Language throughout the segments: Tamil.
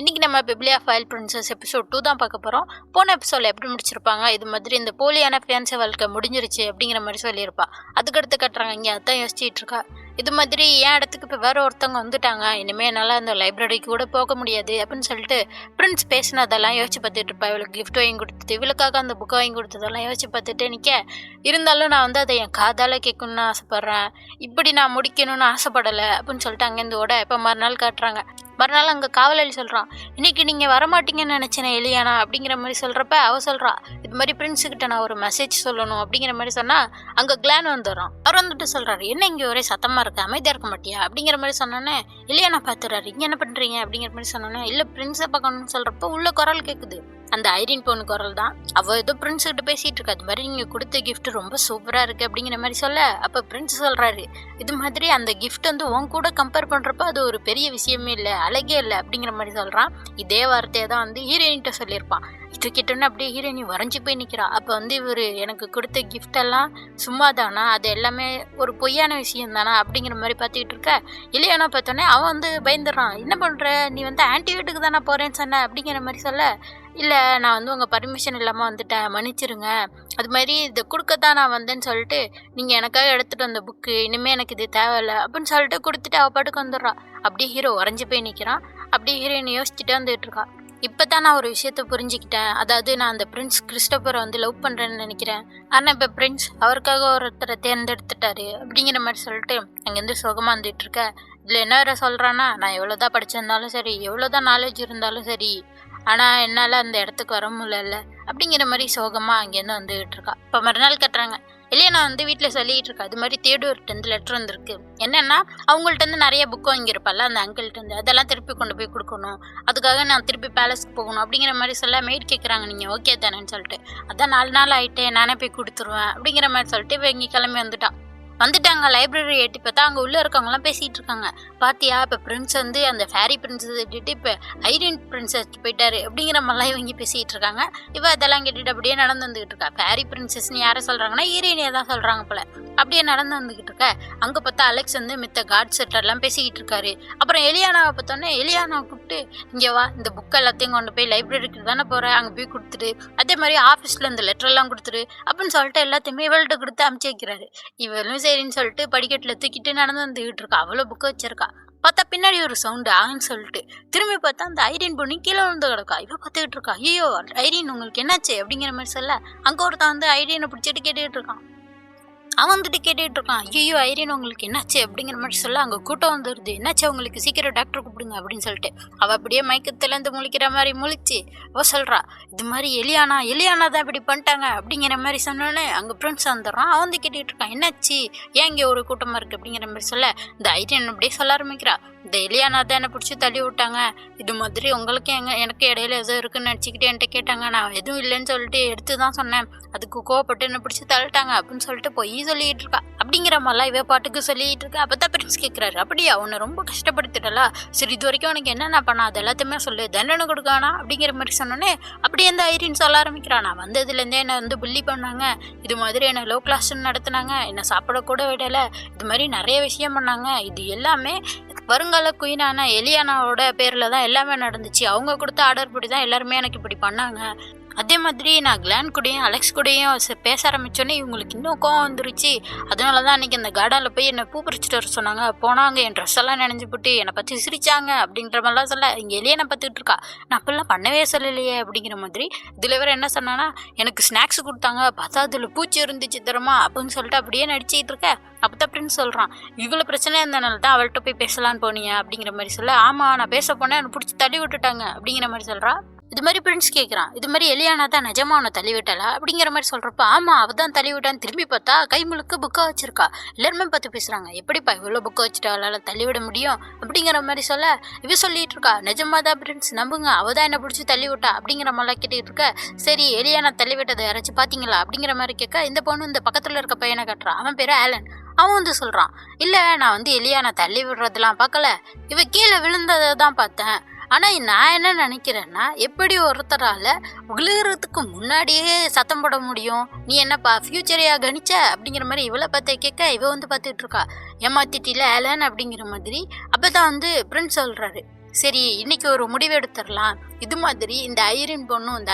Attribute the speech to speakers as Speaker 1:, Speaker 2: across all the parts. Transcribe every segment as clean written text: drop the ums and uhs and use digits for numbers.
Speaker 1: இன்னைக்கு நம்ம பிப்ளியா ஃபைல் பிரின்சஸ் எபிசோட் 2 தான் பார்க்க போகிறோம். போன எபிசோடில் எப்படி முடிச்சிருப்பாங்க, இது மாதிரி இந்த போலியான ஃபியான்ஸே வாழ்க்கை முடிஞ்சிருச்சு அப்படிங்கிற மாதிரி சொல்லியிருப்பா. அதுக்கடுத்து கட்டுறாங்க, இங்கே அதான் யோசிச்சுட்டு இருக்கா. இது மாதிரி என் இடத்துக்கு இப்போ வேற ஒருத்தவங்க வந்துட்டாங்க, இனிமேல் என்னால் அந்த லைப்ரரிக்கு கூட போக முடியாது அப்படின்னு சொல்லிட்டு பிரின்ஸ் பேசினதெல்லாம் யோசிச்சு பார்த்துட்டு இருப்பா. இவளுக்கு கிஃப்ட் வாங்கி கொடுத்தது, இவளுக்காக அந்த புக்கை வாங்கி கொடுத்ததெல்லாம் யோசிச்சு பார்த்துட்டு நிற்க. இருந்தாலும் நான் வந்து அதை என் காதால் கேட்கணுன்னு ஆசைப்பட்றேன், இப்படி நான் முடிக்கணும்னு ஆசைப்படலை அப்படின்னு சொல்லிட்டு அங்கேருந்து ஓட. இப்போ மறுநாள் காட்டுறாங்க. மறுநாள் அங்கே காவலாளி சொல்கிறான், இன்னைக்கு நீங்கள் வரமாட்டீங்கன்னு நினச்சேன் எலியானா அப்படிங்கிற மாதிரி சொல்கிறப்ப அவள் சொல்கிறா, இது மாதிரி பிரின்ஸுக்கிட்ட நான் ஒரு மெசேஜ் சொல்லணும் அப்படிங்கிற மாதிரி சொன்னால் அங்கே கிளான் வந்துடுறான். அவர் வந்துட்டு சொல்கிறாரு, என்ன இங்கே ஒரே சத்தமாக இருக்க, அமைதியாக இருக்க மாட்டியா அப்படிங்கிற மாதிரி சொன்னோன்னே எலியானா பார்த்துறாரு. இங்கே என்ன பண்ணுறீங்க அப்படிங்கிற மாதிரி சொன்னோன்னே, இல்லை பிரின்ஸை பார்க்கணும்னு சொல்கிறப்ப உள்ள குரல் கேட்குது. அந்த ஐரின் பொண்ணு குரல் தான். அவள் ஏதோ பிரின்ஸ் கிட்ட பேசிகிட்டு இருக்கா, அது மாதிரி நீங்கள் கொடுத்த கிஃப்ட் ரொம்ப சூப்பராக இருக்குது அப்படிங்கிற மாதிரி சொல்ல, அப்போ பிரின்ஸ் சொல்கிறாரு, இது மாதிரி அந்த கிஃப்ட் வந்து உன் கூட கம்பேர் பண்ணுறப்ப அது ஒரு பெரிய விஷயமே இல்லை, அழகே இல்லை அப்படிங்கிற மாதிரி சொல்கிறான். இதே வார்த்தையை தான் வந்து ஹீரோயின்கிட்ட சொல்லியிருப்பான். இது கிட்டோன்னு அப்படியே ஹீரோயினி வரைஞ்சி போய் நிற்கிறா. அப்போ வந்து இவர் எனக்கு கொடுத்த கிஃப்டெல்லாம் சும்மா தானா, அது எல்லாமே ஒரு பொய்யான விஷயம் தானா அப்படிங்கிற மாதிரி பார்த்துக்கிட்டு இருக்க. இல்லையானா பார்த்தோன்னே அவன் வந்து பயந்துடுறான். என்ன பண்ணுற, நீ வந்து ஆன்டி வீட்டுக்கு தானே போகிறேன்னு சொன்ன அப்படிங்கிற மாதிரி சொல்ல, இல்லை நான் வந்து உங்கள் பர்மிஷன் இல்லாமல் வந்துட்டேன், மன்னிச்சிருங்க, அது மாதிரி இதை கொடுக்கத்தான் நான் வந்தேன்னு சொல்லிட்டு நீங்கள் எனக்காக எடுத்துகிட்டு வந்த புக்கு, இனிமேல் எனக்கு இது தேவையில்லை அப்படின்னு சொல்லிட்டு கொடுத்துட்டு அவள் பாட்டுக்கு வந்துடுறா. அப்படியே ஹீரோ உறைஞ்சி போய் நிற்கிறான். அப்படியே ஹீரோயின் யோசிச்சுட்டே வந்துட்டு இருக்கா. இப்போ தான் நான் ஒரு விஷயத்த புரிஞ்சுக்கிட்டேன், அதாவது நான் அந்த பிரின்ஸ் கிறிஸ்டோபரை வந்து லவ் பண்ணுறேன்னு நினைக்கிறேன், ஆனால் இப்போ பிரின்ஸ் அவருக்காக ஒருத்தரை தேர்ந்தெடுத்துட்டாரு அப்படிங்கிற மாதிரி சொல்லிட்டு அங்கேருந்து சுகமாக வந்துட்டு இருக்க. இதில் என்ன வேறு சொல்கிறான்னா, நான் எவ்வளோதான் படிச்சிருந்தாலும் சரி, எவ்வளோதான் நாலேஜ் இருந்தாலும் சரி, ஆனால் என்னால் அந்த இடத்துக்கு வர முடியல அப்படிங்கிற மாதிரி சோகமாக அங்கேருந்து வந்துகிட்டு இருக்கா. இப்போ மறுநாள் கட்டுறாங்க. இல்லையா வந்து வீட்டில் சொல்லிகிட்டு இருக்கா, அது மாதிரி தேடுவர்கிட்டருந்து லெட்டர் வந்திருக்கு. என்னென்னா அவங்கள்ட்டேருந்து நிறைய புக் வாங்கியிருப்பால அந்த அங்கிள்கிட்டருந்து, அதெல்லாம் திருப்பி கொண்டு போய் கொடுக்கணும், அதுக்காக நான் திருப்பி பேலஸ்க்கு போகணும் அப்படிங்கிற மாதிரி சொல்ல மெய்ட் கேட்குறாங்க, நீங்கள் ஓகே தானேன்னு சொல்லிட்டு. அதான் 4 நாள் ஆகிட்டே, நானே போய் கொடுத்துருவேன் அப்படிங்கிற மாதிரி சொல்லிட்டு இப்போ இங்கே கிளம்பி வந்துட்டாங்க. லைப்ரரி எட்டி பார்த்தா அங்கே உள்ளே இருக்கவங்களாம் பேசிகிட்டு இருக்காங்க. பாத்தியா, இப்போ பிரின்ஸ் வந்து அந்த ஃபேரி பிரின்ஸஸ் விட்டுட்டு இப்போ ஐரின் பிரின்சஸ் போயிட்டாரு அப்படிங்கிற மாதிரிலாம் இவங்க பேசிகிட்டு இருக்காங்க. இவள் அதெல்லாம் கேட்டுட்டு அப்படியே நடந்து வந்துக்கிட்டு இருக்கா. ஃபேரி பிரின்சஸ்ன்னு யாரை சொல்கிறாங்கன்னா ஹீரோயினியை தான் சொல்கிறாங்க போல. அப்படியே நடந்து வந்துக்கிட்டு இருக்க. அங்கே பார்த்தா அலெக்ஸ் வந்து மித்த காட் செட்டர்லாம் பேசிக்கிட்டு இருக்காரு. அப்புறம் எலியானாவை பார்த்தோன்னே எலியானாவை கூப்பிட்டு, இங்கே வா, இந்த புக் எல்லாத்தையும் கொண்டு போய் லைப்ரரிக்கு தானே போகிறேன், அங்கே போய் கொடுத்துட்டு, அதே மாதிரி ஆஃபீஸில் இந்த லெட்டரெல்லாம் கொடுத்துரு அப்படின்னு சொல்லிட்டு எல்லாத்தையுமே இவள்கிட்ட கொடுத்து அமுச்சு வைக்கிறாரு. இவளும் சரின்னு சொல்லிட்டு படிக்கட்டில் தூக்கிட்டு நடந்து வந்துக்கிட்டு இருக்கா. அவ்வளோ புக்கை வச்சிருக்கா. பார்த்தா பின்னாடி ஒரு சவுண்டு ஆகுன்னு சொல்லிட்டு திரும்பி பார்த்தா அந்த ஐரின் பொண்ணு கீழே விழுந்து கிடக்கா. இவ பார்த்துக்கிட்டு இருக்கா, ஐயோ ஐரின் உங்களுக்கு என்னாச்சு அப்படிங்கிற மாதிரி சொல்ல, அங்கே ஒருத்தன் வந்து ஐரினை பிடிச்சிட்டு கேட்டுக்கிட்டு இருக்கான். அவன் வந்துட்டு கேட்டுட்டு இருக்கான், ஐயோ ஐரின் உங்களுக்கு என்னாச்சு அப்படிங்கிற மாதிரி சொல்ல, அங்கே கூட்டம் வந்துடுது, என்னாச்சு உங்களுக்கு, சீக்கிரம் டாக்டர் கூப்பிடுங்க அப்படின்னு சொல்லிட்டு. அவள் அப்படியே மயக்கத்துலேருந்து முழிக்கிற மாதிரி முழிச்சு அவள் சொல்கிறா, இது மாதிரி எலியானா தான் இப்படி பண்ணிட்டாங்க அப்படிங்கிற மாதிரி சொன்னோன்னே அங்கே பிரின்ஸ் வந்துடுறான். அவன் வந்து கேட்டுக்கிட்டு இருக்கான், என்னாச்சு, ஏன் இங்கே ஒரு கூட்டமாக இருக்குது அப்படிங்கிற மாதிரி சொல்ல, இந்த ஐரின் அப்படியே சொல்ல ஆரம்பிக்கிறா, இந்த எலியானா தான் என்னை பிடிச்சி தள்ளி விட்டாங்க, இது மாதிரி உங்களுக்கு எனக்கு இடையில எதுவும் இருக்குன்னு நினச்சிக்கிட்டு என்கிட்ட கேட்டாங்க, நான் எதுவும் இல்லைன்னு சொல்லிட்டு எடுத்து தான் சொன்னேன், அதுக்கு கோவப்பட்டு என்னை பிடிச்சி தள்ளிட்டாங்க அப்படின்னு சொல்லிட்டு போய் சொல்லிட்டு இருக்கா. அப்படிங்கிற மாதிரிலாம் இவ பாட்டுக்கு சொல்லிட்டு இருக்கா. அப்பதான் பிரின்ஸ் கேட்கிறாரு, அப்படியா உன்னை ரொம்ப கஷ்டப்படுத்திட்டலா, சரி இது வரைக்கும் உனக்கு என்னென்ன பண்ணா அது எல்லாத்தையுமே சொல்லு, தண்டனை கொடுக்கானா அப்படிங்கிற மாதிரி சொன்னோன்னே அப்படியே அந்த ஐரின் சொல்ல ஆரம்பிக்கிறான், நான் வந்ததுலேருந்தே என்னை வந்து புள்ளி பண்ணாங்க, இது மாதிரி என்னை லோ கிளாஸ்ன்னு நடத்தினாங்க, என்னை சாப்பிடக்கூட விடலை, இது மாதிரி நிறைய விஷயம் பண்ணாங்க, இது எல்லாமே வருங்கால குயினான எலியானாவோட பேரில் தான் எல்லாமே நடந்துச்சு, அவங்க கொடுத்த ஆர்டர் படி தான் எல்லாருமே எனக்கு இப்படி பண்ணாங்க. அதே மாதிரி நான் கிளான் கூடயும் அலெக்ஸ் கூடயும் பேச ஆரம்பித்தோன்னே இவங்களுக்கு இன்னும் கோவம் வந்துருச்சு, அதனால தான் அன்றைக்கி அந்த கார்டனில் போய் என்னை பூ பறிச்சுட்டு வர சொன்னாங்க, போனாங்க, என் ட்ரெஸ் எல்லாம் நினைஞ்சு போட்டு என்னை பற்றி சிரிச்சாங்க அப்படின்ற மாதிரிலாம் சொல்ல, இங்கே எலியானை பார்த்துக்கிட்டு இருக்கா, நான் அப்பெல்லாம் பண்ணவே சொல்லலையே அப்படிங்கிற மாதிரி. இதில் வேறு என்ன சொன்னான்னா, எனக்கு ஸ்நாக்ஸ் கொடுத்தாங்க, பார்த்தா அதில் பூச்சி இருந்துச்சு தரமா அப்படின்னு சொல்லிட்டு அப்படியே நடிச்சிட்டு இருக்க. அப்போ தான் பிரின்ஸ் சொல்கிறான், இவ்வளோ பிரச்சனை இருந்தனால தான் அவள்கிட்ட போய் பேசலான்னு போனியா அப்படிங்கிற மாதிரி சொல்ல, ஆமாம் நான் பேச போனேன், என்னை பிடிச்சி தள்ளி விட்டுட்டாங்க அப்படிங்கிற மாதிரி சொல்கிறா. இது மாதிரி பிரின்ஸ் கேட்குறான், இது மாதிரி எலியானா தான் நிஜமா அவனை தள்ளி விட்டாளா அப்படிங்கிற மாதிரி சொல்கிறப்ப, ஆமாம் அவள் தான் தள்ளி விட்டான்னு. திரும்பி பார்த்தா கை முழுக்க புக்கை வச்சிருக்கா. எல்லாருமே பார்த்து பேசுகிறாங்க, எப்படிப்பா இவ்வளோ புக்கை வச்சுட்டு அவளால் தள்ளிவிட முடியும் அப்படிங்கிற மாதிரி சொல்ல, இவ சொல்லிட்டு இருக்கா, நிஜமா தான் பிரின்ஸ் நம்புங்க, அவள் தான் என்னை பிடிச்சி தள்ளி விட்டா அப்படிங்கிற மாதிரிலாம் கேட்டுக்கிட்டு இருக்க. சரி எலியானா தள்ளி விட்டதை யாராச்சும் பார்த்தீங்களா அப்படிங்கிற மாதிரி கேட்க, இந்த பொண்ணு இந்த பக்கத்தில் இருக்க பையனை காட்டுறான், அவன் பேர் ஆலன். அவன் வந்து சொல்கிறான், இல்லை நான் வந்து எலியானா தள்ளி விடுறதுலாம் பார்க்கல, இவ கீழே விழுந்ததை தான் பார்த்தேன், ஆனால் நான் என்ன நினைக்கிறேன்னா, எப்படி ஒருத்தரால் விழுகிறதுக்கு முன்னாடியே சத்தம் போட முடியும், நீ என்னப்பா ஃப்யூச்சரையா கணிச்ச அப்படிங்கிற மாதிரி இவளை பார்த்து கேட்க, இவ வந்து பார்த்துட்டு இருக்கா, ஏமாத்திட்டில ஆலன் அப்படிங்கிற மாதிரி. அப்போ தான் வந்து பிரின்ஸ் சொல்கிறாரு, சரி இன்னைக்கு ஒரு முடிவு எடுத்துடலாம். இது மாதிரி இந்த ஐரின்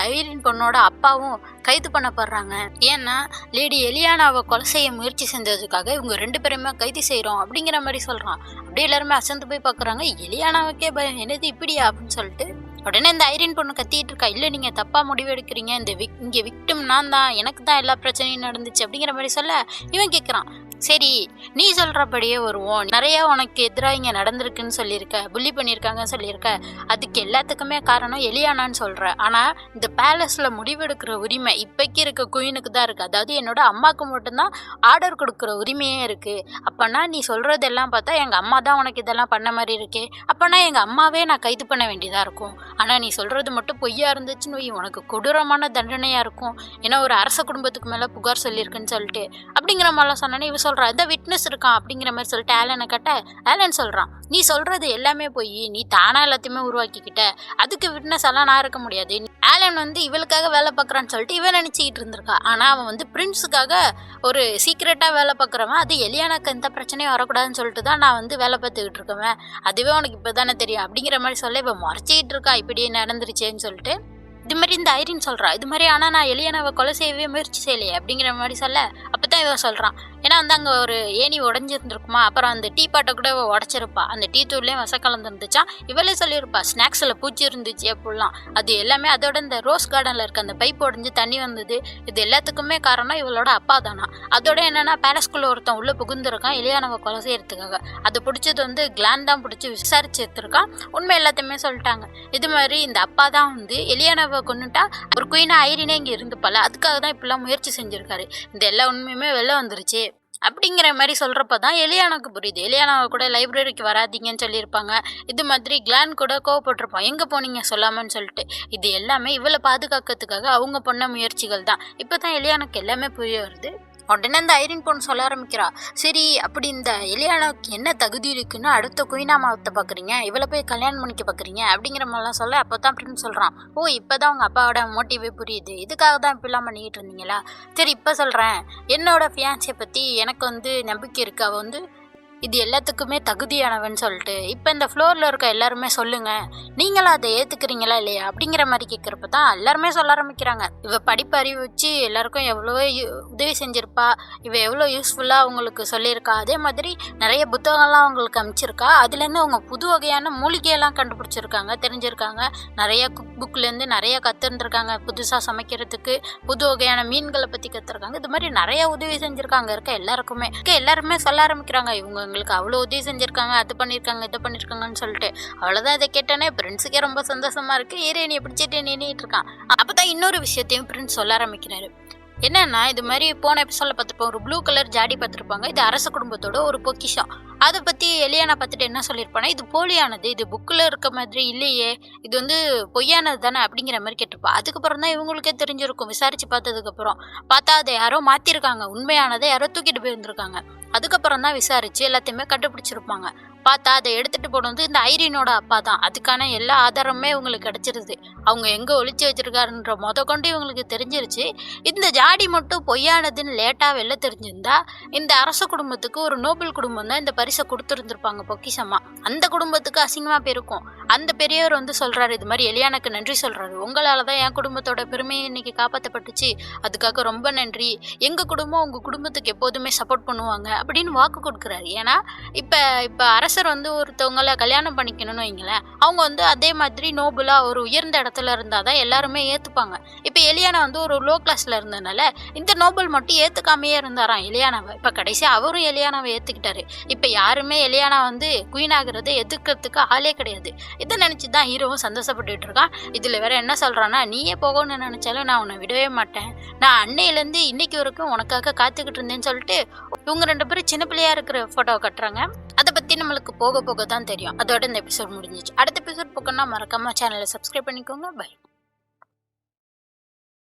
Speaker 1: பொண்ணோட அப்பாவும் கைது பண்ணப்படுறாங்க. ஏன்னா லேடி எலியானாவை கொலை செய்ய முயற்சி செஞ்சதுக்காக இவங்க 2 பேருமே கைது செய்கிறோம் அப்படிங்கிற மாதிரி சொல்கிறான். அப்படியே எல்லாருமே அசந்து போய் பார்க்குறாங்க. எலியானாவுக்கே பயம், என்னது இப்படியா அப்படின்னு சொல்லிட்டு உடனே இந்த ஐரின் பொண்ணு கத்திட்டு இருக்கா, இல்லை நீங்கள் தப்பாக முடிவு எடுக்கிறீங்க, இங்கே விக்டிம் நான் தான், எனக்கு தான் எல்லா பிரச்சனையும் நடந்துச்சு அப்படிங்கிற மாதிரி சொல்ல இவன் கேட்குறான், சரி நீ சொல்கிறபடியே வருவோம், நிறையா உனக்கு எதிராக இங்கே நடந்திருக்குன்னு சொல்லியிருக்க, புள்ளி பண்ணியிருக்காங்கன்னு சொல்லியிருக்க, அதுக்கு எல்லாத்துக்குமே காரணம் எலியானான்னு சொல்கிற. ஆனால் இந்த பேலஸில் முடிவெடுக்கிற உரிமை இப்போக்கி இருக்க குயினுக்கு தான் இருக்குது. அதாவது என்னோட அம்மாவுக்கு மட்டும்தான் ஆர்டர் கொடுக்குற உரிமையே இருக்குது. அப்போனா நீ சொல்கிறதெல்லாம் பார்த்தா எங்கள் அம்மா தான் உனக்கு இதெல்லாம் பண்ண மாதிரி இருக்கே, அப்போனா எங்கள் அம்மாவே நான் கைது பண்ண வேண்டியதாக இருக்கும். ஆனால் நீ சொல்கிறது மட்டும் பொய்யா இருந்துச்சுன்னு வை, உனக்கு கொடூரமான தண்டனையாக இருக்கும். ஏன்னா ஒரு அரச குடும்பத்துக்கு மேலே புகார் சொல்லியிருக்குன்னு சொல்லிட்டு அப்படிங்கிற மாதிரிலாம் சொன்னோன்னே இவ சொல்கிறான், இந்த விட்னஸ் இருக்கான் அப்படிங்கிற மாதிரி சொல்லிட்டு ஆலனை கட்ட ஆலன் சொல்கிறான், நீ சொல்கிறது எல்லாமே போய் நீ தானாக எல்லாத்தையுமே உருவாக்கிக்கிட்ட, அதுக்கு விட்னஸ் எல்லாம் நான் இருக்க முடியாது. ஆலன் இவளுக்காக வேலை பார்க்குறான்னு சொல்லிட்டு இவன் நினச்சிக்கிட்டு இருந்திருக்கா. ஆனால் அவன் பிரின்ஸுக்காக ஒரு சீக்ரெட்டாக வேலை பார்க்குறவன். அது எலியானாக்கு எந்த பிரச்சனையும் வரக்கூடாதுன்னு சொல்லிட்டு தான் நான் வேலை பார்த்துக்கிட்டு இருக்கவன், அதுவே உனக்கு இப்போ தானே தெரியும் அப்படிங்கிற மாதிரி சொல்ல இவன் முறைச்சிக்கிட்டு இருக்கா, இப்படியே நடந்துருச்சேன்னு சொல்லிட்டு. இது மாதிரி இந்த ஐரின் சொல்கிறா, இது மாதிரி ஆனால் நான் எலியானாவை கொலை செய்யவே முயற்சி செய்யலையே அப்படிங்கிற மாதிரி சொல்ல அப்போ தான் இவன் சொல்கிறான், ஏன்னா அங்கே ஒரு ஏணி உடஞ்சிருந்துருக்குமா, அப்புறம் அந்த டீ பாட்டை கூட இவள் உடச்சிருப்பா, அந்த டீ தூள்லேயும் விஷம் கலந்துருந்துச்சான், இவளே சொல்லியிருப்பா ஸ்நாக்ஸில் பூச்சி இருந்துச்சு அப்படிலாம், அது எல்லாமே அதோட இந்த ரோஸ் கார்டனில் இருக்க அந்த பைப் உடஞ்சி தண்ணி வந்தது, இது எல்லாத்துக்குமே காரணம் இவளோட அப்பா தானா. அதோட என்னென்னா பேலஸ்குள்ளே ஒருத்தன் உள்ளே புகுந்துருக்கான் எலியானாவை கொலை செய்யறதுக்காக, அதை பிடிச்சது கிளான் தான் பிடிச்சி விசாரிச்சு எடுத்துருக்கான். உண்மை எல்லாத்தையுமே சொல்லிட்டாங்க. இது மாதிரி இந்த அப்பா தான் எலியானாவை கொண்டுட்டா ஒரு குயினா ஐரினே இங்கே இருந்துப்பால, அதுக்காக தான் இப்படிலாம் முயற்சி செஞ்சுருக்காரு, இந்த எல்லா உண்மையுமே வெளில வந்துருச்சு அப்படிங்கிற மாதிரி சொல்கிறப்ப தான் எலியானாவுக்கு புரியுது. எலியானாவை கூட லைப்ரரிக்கு வராதிங்கன்னு சொல்லியிருப்பாங்க. இது மாதிரி கிளான் கூட கோவப்பட்டிருப்பான், எங்கே போனீங்க சொல்லாமன்னு சொல்லிட்டு. இது எல்லாமே இவளை பாதுகாக்கிறதுக்காக அவங்க பண்ண முயற்சிகள் தான். இப்போ தான் எலியானாக்கு எல்லாமே புரிய வருது. உடனே இந்த ஐரின் பொண்ணு சொல்ல ஆரம்பிக்கிறா, சரி அப்படி இந்த எலியானாவுக்கு என்ன தகுதி இருக்குன்னு அடுத்த குயினா மாவத்தை பார்க்குறீங்க, இவளை போய் கல்யாணம் பண்ணிக்க பார்க்குறீங்க அப்படிங்கிற மாதிரிலாம் சொல்ல அப்போ தான் அப்படின்னு சொல்கிறான், ஓ இப்போ தான் உங்கள் அப்பாவோட மோட்டிவே புரியுது, இதுக்காக தான் இப்படிலாம் பண்ணிக்கிட்டு இருந்தீங்களா, சரி இப்போ சொல்கிறேன், என்னோட ஃபியான்ஸை பற்றி எனக்கு நம்பிக்கை இருக்குது, அவள் இது எல்லாத்துக்குமே தகுதியானவன் சொல்லிட்டு. இப்போ இந்த ஃப்ளோரில் இருக்க எல்லாருமே சொல்லுங்கள், நீங்களும் அதை ஏற்றுக்கிறீங்களா இல்லையா அப்படிங்கிற மாதிரி கேட்குறப்ப தான் எல்லாருமே சொல்ல ஆரம்பிக்கிறாங்க, இவ படிப்பு அறிவு வச்சு எல்லாருக்கும் எவ்வளோ உதவி செஞ்சுருப்பா, இவ எவ்வளோ யூஸ்ஃபுல்லாக அவங்களுக்கு சொல்லியிருக்கா, அதே மாதிரி நிறைய புத்தகங்கள்லாம் அவங்களுக்கு அமைச்சிருக்கா, அதுலேருந்து அவங்க புது வகையான மூலிகையெல்லாம் கண்டுபிடிச்சிருக்காங்க, தெரிஞ்சிருக்காங்க, நிறைய குக் புக்லேருந்து நிறைய கற்றுருந்துருக்காங்க, புதுசாக சமைக்கிறதுக்கு புது வகையான மீன்களை பற்றி கற்றுருக்காங்க, இது மாதிரி நிறைய உதவி செஞ்சுருக்காங்க இருக்க எல்லாருமே சொல்ல ஆரம்பிக்கிறாங்க, இவங்க எங்களுக்கு அவ்வளோ உதவி செஞ்சுருக்காங்க, அது பண்ணியிருக்காங்க இதை பண்ணியிருக்காங்கன்னு சொல்லிட்டு. அவ்வளோதான், இதை கேட்டோன்னே பிரின்ஸுக்கே ரொம்ப சந்தோஷமாக இருக்குது. ஏரேனியை பிடிச்சிட்டு நின்றுட்டு இருக்கான். அப்போ தான் இன்னொரு விஷயத்தையும் பிரின்ஸ் சொல்ல ஆரம்பிக்கிறாரு, என்னன்னா இது மாதிரி போன எபிசோடில் பார்த்துருப்போம், ஒரு ப்ளூ கலர் ஜாடி பார்த்துருப்பாங்க, இது அரச குடும்பத்தோட ஒரு பொக்கிஷம். அதை பற்றி எலியானா பார்த்துட்டு என்ன சொல்லியிருப்பானா, இது போலியானது, இது புக்கில் இருக்க மாதிரி இல்லையே, இது பொய்யானது தானே அப்படிங்கிற மாதிரி கேட்டிருப்பா. அதுக்கப்புறம் தான் இவங்களுக்கே தெரிஞ்சிருக்கும், விசாரித்து பார்த்ததுக்கப்புறம் பார்த்தா அதை யாரோ மாற்றிருக்காங்க, உண்மையானதை யாரோ தூக்கிட்டு போயிருந்துருக்காங்க. அதுக்கப்புறம் தான் விசாரித்து எல்லாத்தையுமே கண்டுபிடிச்சிருப்பாங்க. பார்த்தா அதை எடுத்துகிட்டு போனது இந்த ஐரினோட அப்பா தான். அதுக்கான எல்லா ஆதாரமுமே இவங்களுக்கு கிடச்சிருது. அவங்க எங்கே ஒளிச்சு வச்சிருக்காருன்ற கொண்டு இவங்களுக்கு தெரிஞ்சிருச்சு. இந்த ஜாடி மட்டும் பொய்யானதுன்னு லேட்டாக வெளில தெரிஞ்சிருந்தா இந்த அரச குடும்பத்துக்கு, ஒரு நோபல் குடும்பம் தான் இந்த பரிசை கொடுத்துருந்துருப்பாங்க பொக்கிஷமா. அந்த குடும்பத்துக்கு அசிங்கமாக போயிருக்கும். அந்த பெரியவர் சொல்கிறாரு, இது மாதிரி எலியானாக்கு நன்றி சொல்கிறாரு, உங்களால் தான் என் குடும்பத்தோட பெருமையை இன்னைக்கு காப்பாற்றப்பட்டுச்சு, அதுக்காக ரொம்ப நன்றி, எங்கள் குடும்பம் உங்கள் குடும்பத்துக்கு எப்போதுமே சப்போர்ட் பண்ணுவாங்க அப்படின்னு வாக்கு கொடுக்குறாரு. ஏன்னா இப்போ அரசர் ஒருத்தவங்களை கல்யாணம் பண்ணிக்கணும்னு வைங்களேன், அவங்க அதே மாதிரி நோபலாக ஒரு உயர்ந்த இடத்துல இருந்தால் தான் எல்லாருமே ஏற்றுப்பாங்க. இப்போ எலியானா ஒரு லோ கிளாஸில் இருந்ததுனால இந்த நோபல் மட்டும் ஏற்றுக்காமையே இருந்தாராம் எலியானாவை. இப்போ கடைசியாக அவரும் எலியானாவை ஏற்றுக்கிட்டாரு. இப்போ யாருமே எலியானா குயின் ஆகிறத எதிர்க்கிறதுக்கு ஆளே கிடையாது. இதை நினச்சி தான் ஹீரோவும் சந்தோஷப்பட்டுட்டு இருக்கான். இதில் வேற என்ன சொல்கிறான்னா, நீயே போகணும்னு நினச்சாலும் நான் உன்னை விடவே மாட்டேன், நான் அன்னையிலேருந்து இன்னைக்கு வரைக்கும் உனக்காக காத்துக்கிட்டு இருந்தேன்னு சொல்லிட்டு இவங்க 2 பேரும் சின்ன பிள்ளையா இருக்கிற ஃபோட்டோவை கட்டுறாங்க. அதை பற்றி நம்மளுக்கு போக போக தான் தெரியும். அதோட இந்த எபிசோட் முடிஞ்சிச்சு. அடுத்த எபிசோட் போக்கணும்னா மறக்காம சேனலை சப்ஸ்கிரைப் பண்ணிக்கோங்க. பை.